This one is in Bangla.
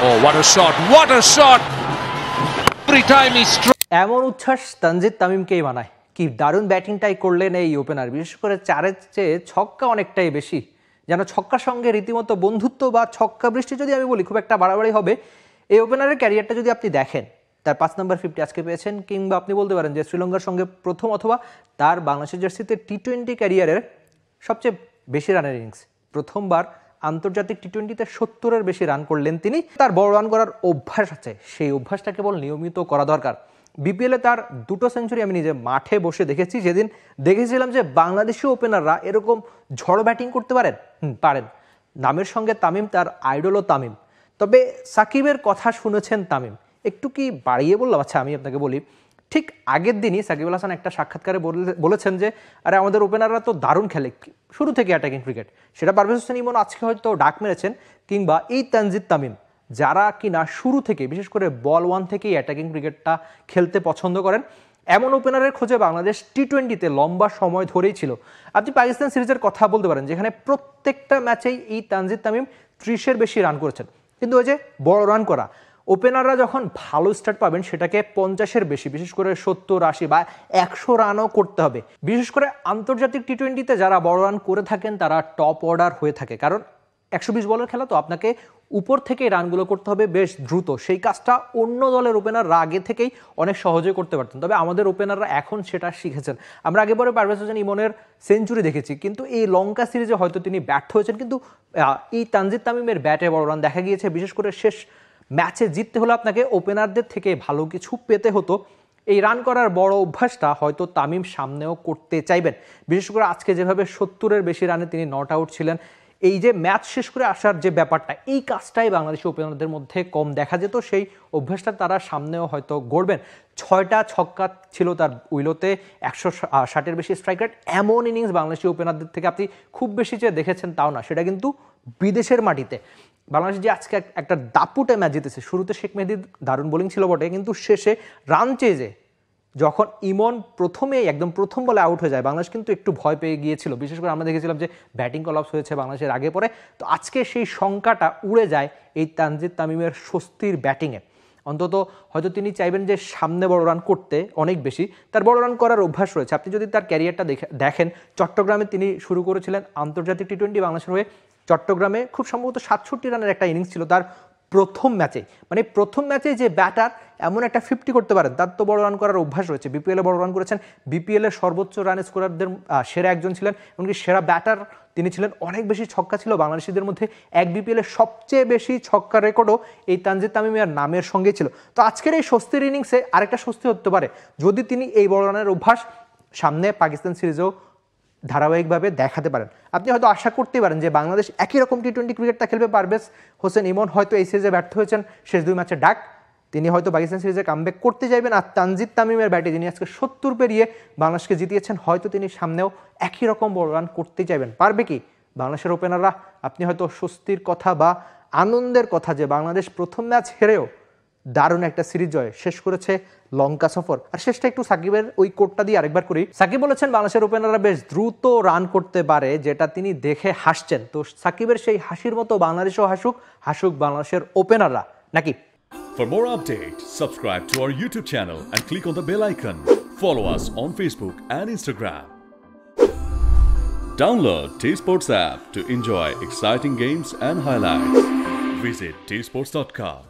Oh, what a shot! What a shot! Every time he struck. এমন উচ্ছ্বাস তানজিদ তামিমকেই মানায়। কি দারুণ ব্যাটিংটাই করলেন এই ওপেনার, বিশেষ করে চারের চেয়ে ছক্কা অনেকটাই বেশি। যেন ছক্কার সঙ্গে রীতিমতো বন্ধুত্ব বা ছক্কা বৃষ্টি যদি আমি বলি খুব একটা বাড়াবাড়ি হবে। এই ওপেনারের ক্যারিয়ারটা যদি আপনি দেখেন, তার 5 নম্বর 50 আজকে পেয়েছেন, কিংবা আপনি বলতে পারেন যে শ্রীলঙ্কার সঙ্গে প্রথম অথবা তার বাংলাদেশের জার্সিতে টি-20 ক্যারিয়ারের সবচেয়ে বেশি রানের ইনিংস। প্রথমবার আন্তর্জাতিক টি-20তে 70-এর বেশি রান করলেন তিনি। তার বড় রান করার অভ্যাস আছে, সেই অভ্যাসটা কেবল নিয়মিত করা দরকার। বিপিএলে তার 2টো সেঞ্চুরি আমি নিজে মাঠে বসে দেখেছি, যেদিন দেখেছিলাম যে বাংলাদেশি ওপেনাররা এরকম ঝড় ব্যাটিং করতে পারেন। পারেন। নামের সঙ্গে তামিম, তার আইডলও তামিম। তবে সাকিবের কথা শুনেছেন তামিম, একটু কি বাড়িয়ে বললাম? আচ্ছা আমি আপনাকে বলি, ঠিক আগের দিনই সাকিব আল হাসান একটা সাক্ষাৎকারে বলেছেন যে আরে আমাদের ওপেনাররা তো দারুণ খেলে, শুরু থেকে অ্যাটাকিং ক্রিকেট। সেটা পারভেজ হোসেন ইমন আজকে হয়তো ডাক মেরেছেন, কিংবা এই তানজিদ তামিম, যারা কিনা শুরু থেকে বিশেষ করে বল 1 থেকেই অ্যাটাকিং ক্রিকেটটা খেলতে পছন্দ করেন। এমন ওপেনারের খোঁজে বাংলাদেশ টি-20তে লম্বা সময় ধরেই ছিল। আপনি পাকিস্তান সিরিজের কথা বলতে পারেন, যেখানে প্রত্যেকটা ম্যাচেই এই তানজিদ তামিম 30-এর বেশি রান করেছেন। কিন্তু ওই যে বড় রান করা, ওপেনাররা যখন ভালো স্টার্ট পাবেন সেটাকে 50-এর বেশি, বিশেষ করে 70, 80 বা 100 রানও করতে হবে। বিশেষ করে আন্তর্জাতিক টি-20তে যারা বড় রান করে থাকেন তারা টপ অর্ডার হয়ে থাকে, কারণ 120 বলের খেলা, তো আপনাকে উপর থেকে রানগুলো করতে হবে বেশ দ্রুত। সেই কাজটা অন্য দলের ওপেনাররা আগে থেকেই অনেক সহজে করতে পারতেন, তবে আমাদের ওপেনাররা এখন সেটা শিখেছেন। আমরা আগে পরে পারভেজ হোসেন ইমনের সেঞ্চুরি দেখেছি, কিন্তু এই লঙ্কা সিরিজে হয়তো তিনি ব্যর্থ হয়েছেন। কিন্তু এই তানজিদ তামিমের ব্যাটে বড় রান দেখা গিয়েছে। বিশেষ করে শেষ ম্যাচে জিততে হলে আপনাকে ওপেনারদের থেকে ভালো কিছু পেতে হতো। এই রান করার বড় অভ্যাসটা হয়তো তামিম সামনেও করতে চাইবেন। বিশেষ করে আজকে যেভাবে 70-এর বেশি রানে তিনি নট আউট ছিলেন, এই যে ম্যাচ শেষ করে আসার যে ব্যাপারটা, এই কাজটাই বাংলাদেশি ওপেনারদের মধ্যে কম দেখা যেত। সেই অভ্যাসটা তারা সামনেও হয়তো গড়বেন। 6টা ছক্কা ছিল তার উইলোতে, 160-এর বেশি স্ট্রাইক রেট। এমন ইনিংস বাংলাদেশি ওপেনারদের থেকে আপনি খুব বেশি যে দেখেছেন তাও না, সেটা কিন্তু বিদেশের মাটিতে। বাংলাদেশ যে আজকে একটা দাপুটে ম্যাচ জিতেছে, শুরুতে শেখ মেহেদীর দারুণ বোলিং ছিল বটে, কিন্তু শেষে রান চেজে যখন ইমন একদম প্রথম বলে আউট হয়ে যায়, বাংলাদেশ কিন্তু একটু ভয় পেয়ে গিয়েছিল। বিশেষ করে আমরা দেখেছিলাম যে ব্যাটিং কলাপস হয়েছে বাংলাদেশের আগে পরে। তো আজকে সেই শঙ্কাটা উড়ে যায় এই তানজিদ তামিমের স্বস্তির ব্যাটিংয়ে। অন্তত হয়তো তিনি চাইবেন যে সামনে বড় রান করতে অনেক বেশি, তার বড় রান করার অভ্যাস রয়েছে। আপনি যদি তার ক্যারিয়ারটা দেখেন, চট্টগ্রামে তিনি শুরু করেছিলেন আন্তর্জাতিক টি-20 বাংলাদেশের হয়ে। চট্টগ্রামে খুব সম্ভবত 67 রানের একটা ইনিংস ছিল তার প্রথম ম্যাচে। মানে প্রথম ম্যাচে যে ব্যাটার এমন একটা 50 করতে পারেন, তার তো বড় রান করার অভ্যাস রয়েছে। বিপিএলে বড় রান করেছেন, বিপিএলের সর্বোচ্চ রান স্কোরারদের সেরা একজন ছিলেন, এমনকি সেরা ব্যাটার তিনি ছিলেন। অনেক বেশি ছক্কা ছিল বাংলাদেশিদের মধ্যে। এক বিপিএলের সবচেয়ে বেশি ছক্কার রেকর্ডও এই তানজিদ তামিমের নামের সঙ্গে ছিল। তো আজকের এই স্বস্তির ইনিংসে আরেকটা স্বস্তি হতে পারে যদি তিনি এই বড় রানের অভ্যাস সামনে পাকিস্তান সিরিজেও ধারাবাহিকভাবে দেখাতে পারেন। আপনি হয়তো আশা করতে পারেন যে বাংলাদেশ একই রকম টি-20 ক্রিকেটটা খেলবে। পারভেজ হোসেন ইমন হয়তো এই সিরিজে ব্যর্থ হয়েছেন, শেষ 2 ম্যাচে ডাক, তিনি হয়তো পাকিস্তান সিরিজে কামব্যাক করতে চাইবেন। আর তানজিদ তামিমের ব্যাটে যিনি আজকে 70 পেরিয়ে বাংলাদেশকে জিতিয়েছেন, হয়তো তিনি সামনেও একই রকম বড় রান করতে চাইবেন। পারবে কি বাংলাদেশের ওপেনাররা? আপনি হয়তো স্বস্তির কথা বা আনন্দের কথা যে বাংলাদেশ প্রথম ম্যাচ হেরেও দারুণ একটা সিরিজ জয় শেষ করেছে লঙ্কা সফর। আর শেষটা একটু সাকিবের ওই কোটটা দিয়ে আরেকবার করি। সাকিব বলেছেন বাংলাদেশের ওপেনাররা বেশ দ্রুত রান করতে পারে, যেটা তিনি দেখে হাসছেন। তো সাকিবের সেই হাসির মতো বাংলাদেশও হাসুক বাংলাদেশের ওপেনাররা নাকি? For more updates, subscribe to our YouTube channel and click on the bell icon. Follow us on Facebook and Instagram. Download T-Sports app to enjoy exciting games and highlights. Visit tsports.com.